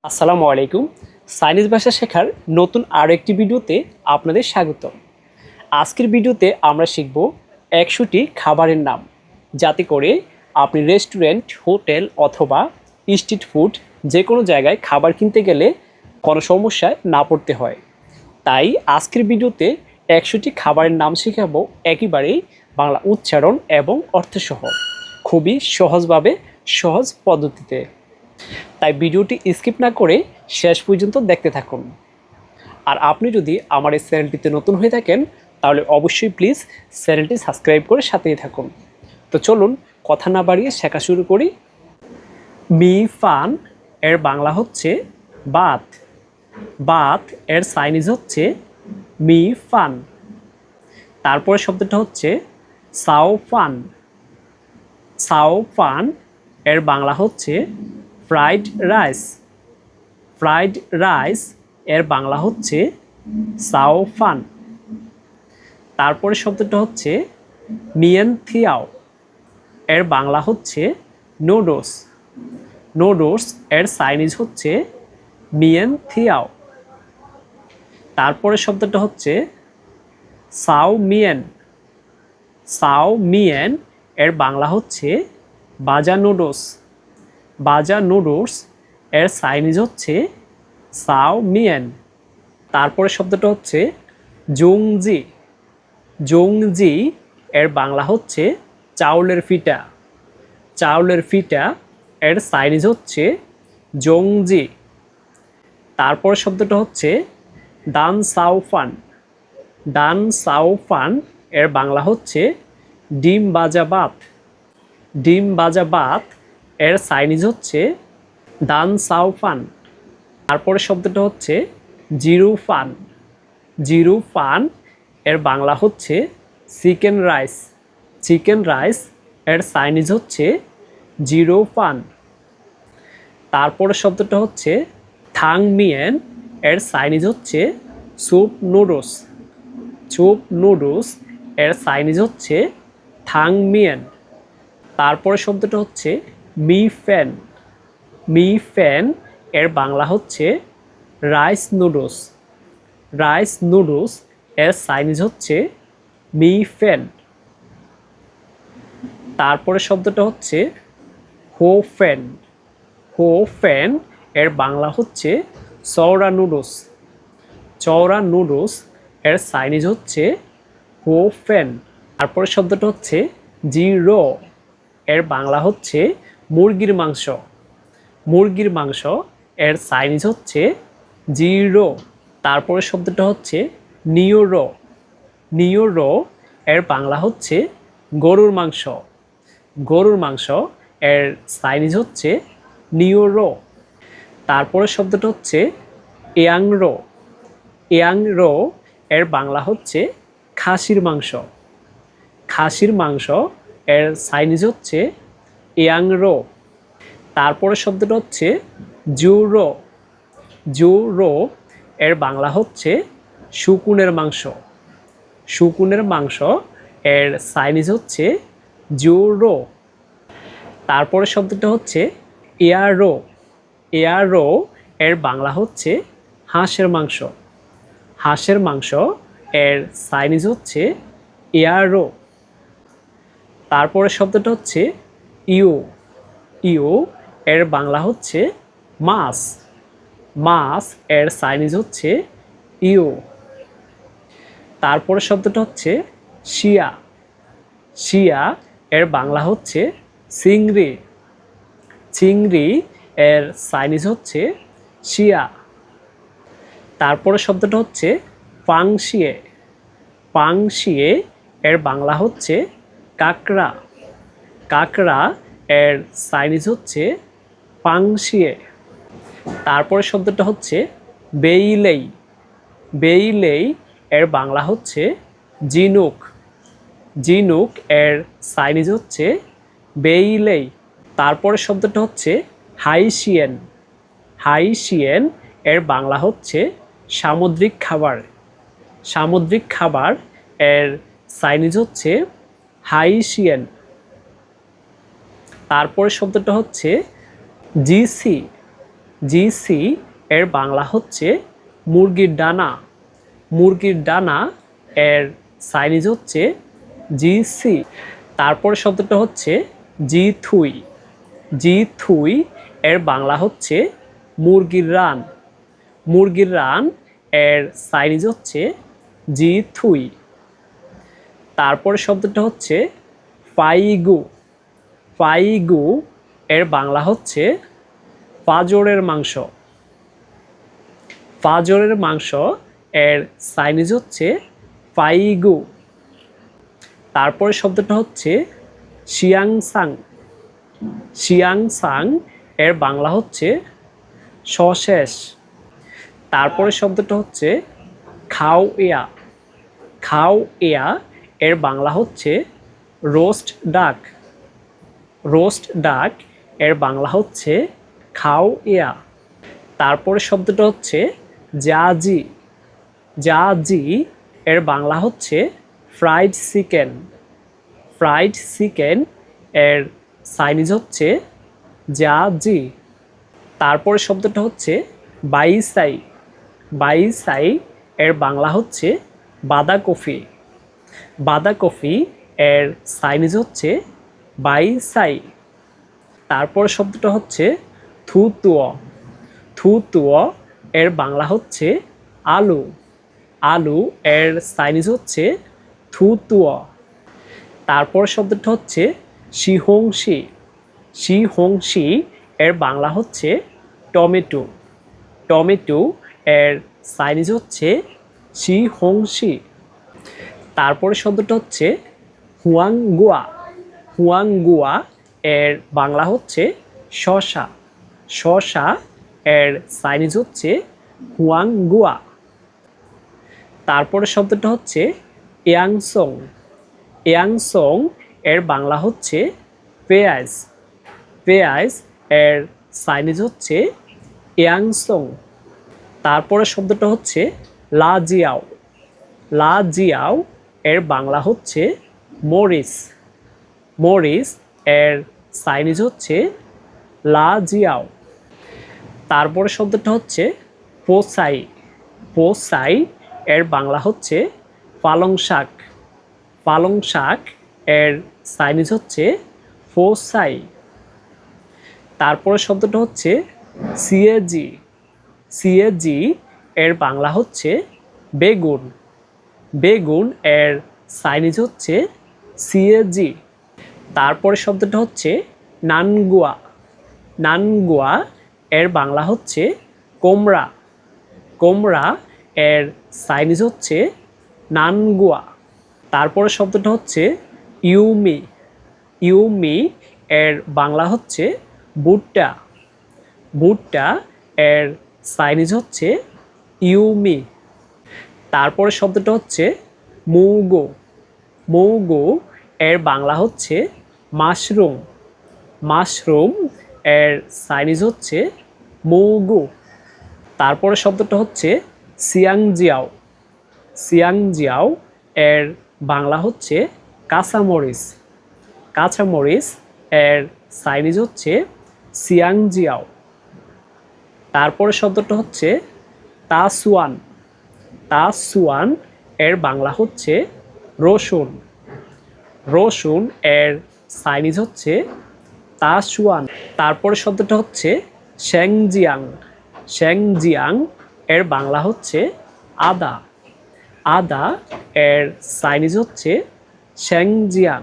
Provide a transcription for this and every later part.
আসসালামু আলাইকুম। চাইনিজ ভাষা শেখার নতুন আরও একটি ভিডিওতে আপনাদের স্বাগত। আজকের ভিডিওতে আমরা শিখব 100টি খাবারের নাম, যাতে করে আপনি রেস্টুরেন্ট, হোটেল অথবা স্ট্রিট ফুড যে কোনো জায়গায় খাবার কিনতে গেলে কোনো সমস্যায় না পড়তে হয়। তাই আজকের ভিডিওতে 100টি খাবারের নাম শেখাবো একেবারেই বাংলা উচ্চারণ এবং অর্থসহ, খুবই সহজভাবে, সহজ পদ্ধতিতে। তাই ভিডিওটি স্কিপ না করে শেষ পর্যন্ত দেখতে থাকুন। আর আপনি যদি আমার এই চ্যানেলটিতে নতুন হয়ে থাকেন তাহলে অবশ্যই প্লিজ চ্যানেলটি সাবস্ক্রাইব করে সাথেই থাকুন। তো চলুন কথা না বাড়িয়ে শেখা শুরু করি। মি ফান এর বাংলা হচ্ছে বাত। বাত এর চাইনিজ হচ্ছে মি ফান। তারপরে শব্দটা হচ্ছে সাও ফান। সাও ফান এর বাংলা হচ্ছে ফ্রাইড রাইস। ফ্রাইড রাইস এর বাংলা হচ্ছে সাও ফান। তারপরে শব্দটা হচ্ছে মিয়েন থিয়াও। এর বাংলা হচ্ছে নুডলস। নুডলস এর চাইনিজ হচ্ছে মিয়েন থিয়াও। তারপরে শব্দটা হচ্ছে সাও মিয়েন। সাও মিয়েন এর বাংলা হচ্ছে বাজা নুডলস। বাজা নুডলস এর চাইনিজ হচ্ছে সাও মিয়েন। তারপরে শব্দটা হচ্ছে জুংজি। জুংজি এর বাংলা হচ্ছে চাউলের ফিটা। চাউলের ফিটা এর চাইনিজ হচ্ছে জংজি। তারপর শব্দটা হচ্ছে ডান সাও ফান। ডান সাও ফান এর বাংলা হচ্ছে ডিম ভাজা ভাত। ডিম ভাজা ভাত এর চাইনিজ হচ্ছে ডান সাও ফান। তারপরে শব্দটা হচ্ছে জিরু ফান। জিরু ফান এর বাংলা হচ্ছে চিকেন রাইস। চিকেন রাইস এর চাইনিজ হচ্ছে জিরো ফান। তারপরে শব্দটা হচ্ছে থাং মিয়েন এর চাইনিজ হচ্ছে স্যুপ নুডলস। স্যুপ নুডলস এর চাইনিজ হচ্ছে থাং মিয়েন। তারপরে শব্দটা হচ্ছে মি ফ্যান। মি ফ্যান এর বাংলা হচ্ছে রাইস নুডলস। রাইস নুডলস এর চাইনিজ হচ্ছে মি ফ্যান। তারপরে শব্দটা হচ্ছে হো ফ্যান। হো ফ্যান এর বাংলা হচ্ছে চওড়া নুডলস। চওড়া নুডলস এর চাইনিজ হচ্ছে হো ফ্যান। তারপরে শব্দটা হচ্ছে জি রো। এর বাংলা হচ্ছে মুরগির মাংস। মুরগির মাংস এর চাইনিজ হচ্ছে জি রো। তারপরে শব্দটা হচ্ছে নিও রো। নিও রো এর বাংলা হচ্ছে গরুর মাংস। গরুর মাংস এর চাইনিজ হচ্ছে নিও রো। তারপরে শব্দটা হচ্ছে ইয়াং রো। ইয়াং রো এর বাংলা হচ্ছে খাসির মাংস। খাসির মাংস এর চাইনিজ হচ্ছে ইয়াং রো। তারপরে শব্দটা হচ্ছে জু রো। জু রো এর বাংলা হচ্ছে শুকুনের মাংস। শুকুনের মাংস এর চাইনিজ হচ্ছে জু রো। তারপরে শব্দটা হচ্ছে এয়ার রো। এয়ার রো এর বাংলা হচ্ছে হাঁসের মাংস। হাঁসের মাংস এর চাইনিজ হচ্ছে এয়ার রো। তারপরে শব্দটা হচ্ছে ইউ। ইউ এর বাংলা হচ্ছে মাছ। মাছ এর চাইনিজ হচ্ছে ইউ। তারপরে শব্দটা হচ্ছে শিয়া। শিয়া এর বাংলা হচ্ছে চিংড়ি। চিংড়ি এর চাইনিজ হচ্ছে শিয়া। তারপরে শব্দটা হচ্ছে পাংশিয়ে। পাংশিয়ে এর বাংলা হচ্ছে কাঁকড়া। কাঁকড়া এর চাইনিজ হচ্ছে পাংশিয়ে। তারপরে শব্দটা হচ্ছে বেইলেই। বেইলেই এর বাংলা হচ্ছে জিনুক। জিনুক এর চাইনিজ হচ্ছে বেইলেই। তারপরে শব্দটা হচ্ছে হাইশিয়েন। হাইশিয়েন এর বাংলা হচ্ছে সামুদ্রিক খাবার। সামুদ্রিক খাবার এর চাইনিজ হচ্ছে হাইশিয়েন। তারপরে শব্দটা হচ্ছে জিসি। জিসি এর বাংলা হচ্ছে মুরগির ডানা। মুরগির ডানা এর চাইনিজ হচ্ছে জিসি। তারপর শব্দটা হচ্ছে জি থুই। জি থুই এর বাংলা হচ্ছে মুরগির রান। মুরগির রান এর চাইনিজ হচ্ছে জি থুই। তারপরে শব্দটা হচ্ছে ফাইগু। ফাইগু এর বাংলা হচ্ছে ফাজরের মাংস। ফাজরের মাংস এর চাইনিজ হচ্ছে ফাইগু। তারপরে শব্দটা হচ্ছে শিয়াংসাং। শিয়াংসাং এর বাংলা হচ্ছে সশেষ। তারপরে শব্দটা হচ্ছে খাও ইয়া। খাও ইয়া এর বাংলা হচ্ছে রোস্ট ডাক। রোস্ট ডাক এর বাংলা হচ্ছে খাও ইয়া। তারপরে শব্দটা হচ্ছে জাজি। জাজি এর বাংলা হচ্ছে ফ্রাইড চিকেন। ফ্রাইড চিকেন এর চাইনিজ হচ্ছে জাজি। তারপরে শব্দটা হচ্ছে বাইসাই। বাইসাই এর বাংলা হচ্ছে বাঁধাকপি। বাঁধাকপি এর চাইনিজ হচ্ছে বাইসাই। তারপর শব্দটা হচ্ছে থুতুয়। থুতুয় এর বাংলা হচ্ছে আলু। আলু এর চাইনিজ হচ্ছে থুতুয়। তারপর শব্দটা হচ্ছে শিহংশি। শিহংশি এর বাংলা হচ্ছে টমেটো। টমেটো এর চাইনিজ হচ্ছে শিহংশি। তারপরে শব্দটা হচ্ছে হুয়াংগুয়া। হুয়াংগুয়া এর বাংলা হচ্ছে শসা। শসা এর চাইনিজ হচ্ছে হুয়াংগুয়া। তারপরে শব্দটা হচ্ছে ইয়াংসং। ইয়াংসং এর বাংলা হচ্ছে পেঁয়াজ। পেঁয়াজ এর চাইনিজ হচ্ছে ইয়াংসং। তারপরে শব্দটা হচ্ছে লাজিয়াও। লাজিয়াও এর বাংলা হচ্ছে মরিচ। মরিচ এর চাইনিজ হচ্ছে লাজিয়াও। তারপরে শব্দটা হচ্ছে পোসাই। পোসাই এর বাংলা হচ্ছে পালং শাক। পালং শাক এর চাইনিজ হচ্ছে পোসাই। তারপরে শব্দটা হচ্ছে সিএজি। সিএজি এর বাংলা হচ্ছে বেগুন। বেগুন এর চাইনিজ হচ্ছে সিএজি। তারপরে শব্দটা হচ্ছে নানগুয়া। নানগুয়া এর বাংলা হচ্ছে কোমড়া। কোমড়া এর চাইনিজ হচ্ছে নানগুয়া। তারপরে শব্দটা হচ্ছে ইউমি। ইউমি এর বাংলা হচ্ছে ভুট্টা। ভুট্টা এর চাইনিজ হচ্ছে ইউমি। তারপরে শব্দটা হচ্ছে মৌগো। মৌগো এর বাংলা হচ্ছে মাশরুম। মাশরুম এর চাইনিজ হচ্ছে মৌগো। তারপরে শব্দটা হচ্ছে সিয়াংজিয়াও। সিয়াংজিয়াও এর বাংলা হচ্ছে কাঁচামরিচ। কাঁচামরিচ এর চাইনিজ হচ্ছে সিয়াংজিয়াও। তারপরে শব্দটা হচ্ছে তাসুয়ান। তাসুয়ান এর বাংলা হচ্ছে রসুন। রসুন এর চাইনিজ হচ্ছে তাসুয়ান। তারপরে শব্দটা হচ্ছে শ্যাংজিয়াং। শ্যাংজিয়াং এর বাংলা হচ্ছে আদা। আদা এর চাইনিজ হচ্ছে শ্যাংজিয়াং।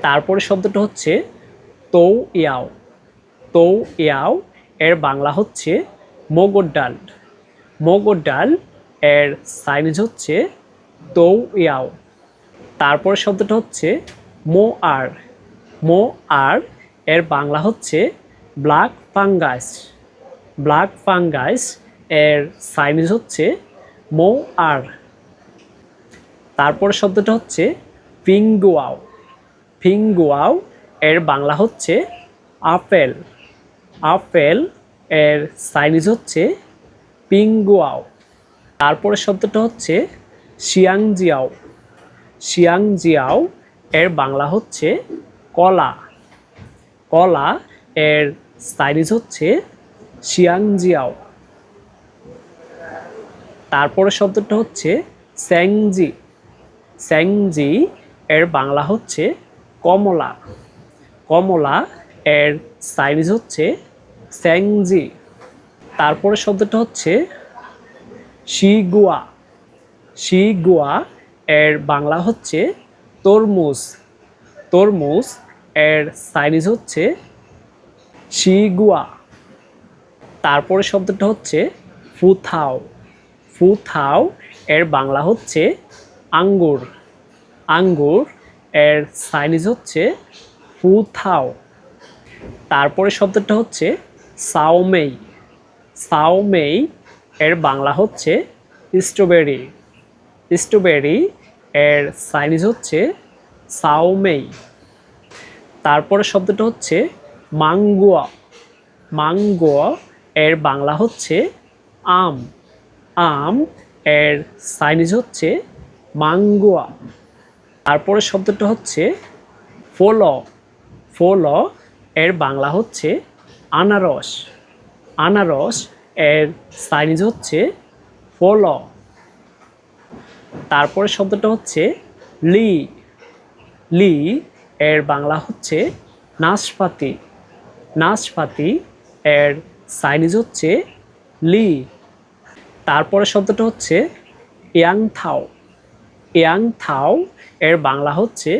তারপরে শব্দটা হচ্ছে তৌ ইয়াও। তৌ ইয়াও এর বাংলা হচ্ছে মগর ডাল। মগর ডাল এর চাইনিজ হচ্ছে তৌ ইয়াও। তারপর শব্দটা হচ্ছে মো আর। মো আর এর বাংলা হচ্ছে ব্ল্যাক ফাঙ্গাস। ব্ল্যাক ফাঙ্গাস এর চাইনিজ হচ্ছে মো আর। তারপর শব্দটা হচ্ছে ফিংগুয়াও। ফিংগুয়াও এর বাংলা হচ্ছে আপেল। আপেল এর চাইনিজ হচ্ছে পিংগুয়াও। তারপরে শব্দটা হচ্ছে শিয়াংজিয়াও। শিয়াংজিয়াও এর বাংলা হচ্ছে কলা। কলা এর চাইনিজ হচ্ছে শিয়াংজিয়াও। তারপরে শব্দটা হচ্ছে স্যাংজি। স্যাংজি এর বাংলা হচ্ছে কমলা। কমলা এর চাইনিজ হচ্ছে স্যাংজি। তারপরে শব্দটা হচ্ছে শিগুয়া। শিগুয়া এর বাংলা হচ্ছে তরমুজ। তরমুজ এর চাইনিজ হচ্ছে শিগুয়া। তারপরে শব্দটা হচ্ছে ফুথাও। ফুথাও এর বাংলা হচ্ছে আঙ্গুর। আঙ্গুর এর চাইনিজ হচ্ছে ফুথাও। তারপরে শব্দটা হচ্ছে সাওমেই। সাওমেই এর বাংলা হচ্ছে স্ট্রবেরি। স্ট্রবেরি এর চাইনিজ হচ্ছে সাওমেই। তারপরে শব্দটা হচ্ছে মাঙ্গুয়া। মাঙ্গুয়া এর বাংলা হচ্ছে আম। আম এর চাইনিজ হচ্ছে মাঙ্গুয়া। তারপরে শব্দটা হচ্ছে ফল। ফল এর বাংলা হচ্ছে আনারস। আনারস এর চাইনিজ হচ্ছে ফল। তারপরে শব্দটা হচ্ছে লি। লি এর বাংলা হচ্ছে নাশপাতি। নাশপাতি এর চাইনিজ হচ্ছে লি। তারপরে শব্দটা হচ্ছে ইয়াংথাও। ইয়াংথাও এর বাংলা হচ্ছে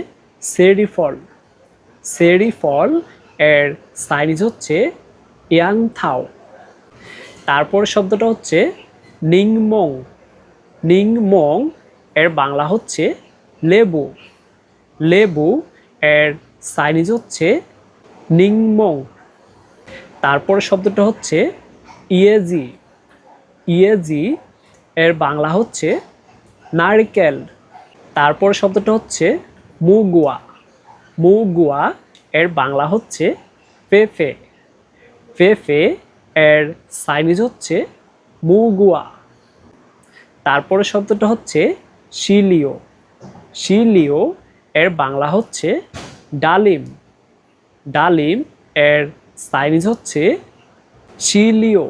সেরি ফল। সেরি ফল এর চাইনিজ হচ্ছে ইয়াংথাও। তারপরে শব্দটা হচ্ছে নিংমং। নিংমং এর বাংলা হচ্ছে লেবু। লেবু এর চাইনিজ হচ্ছে নিংমং। তারপরে শব্দটা হচ্ছে ইয়েজি। ইয়েজি এর বাংলা হচ্ছে নারকেল। তারপর শব্দটা হচ্ছে মুগুয়া। মুগুয়া এর বাংলা হচ্ছে পেঁপে। পেঁপে এর চাইনিজ হচ্ছে মুগুয়া। তারপরে শব্দটা হচ্ছে শিলিও। শিলিও এর বাংলা হচ্ছে ডালিম। ডালিম এর চাইনিজ হচ্ছে শিলিও।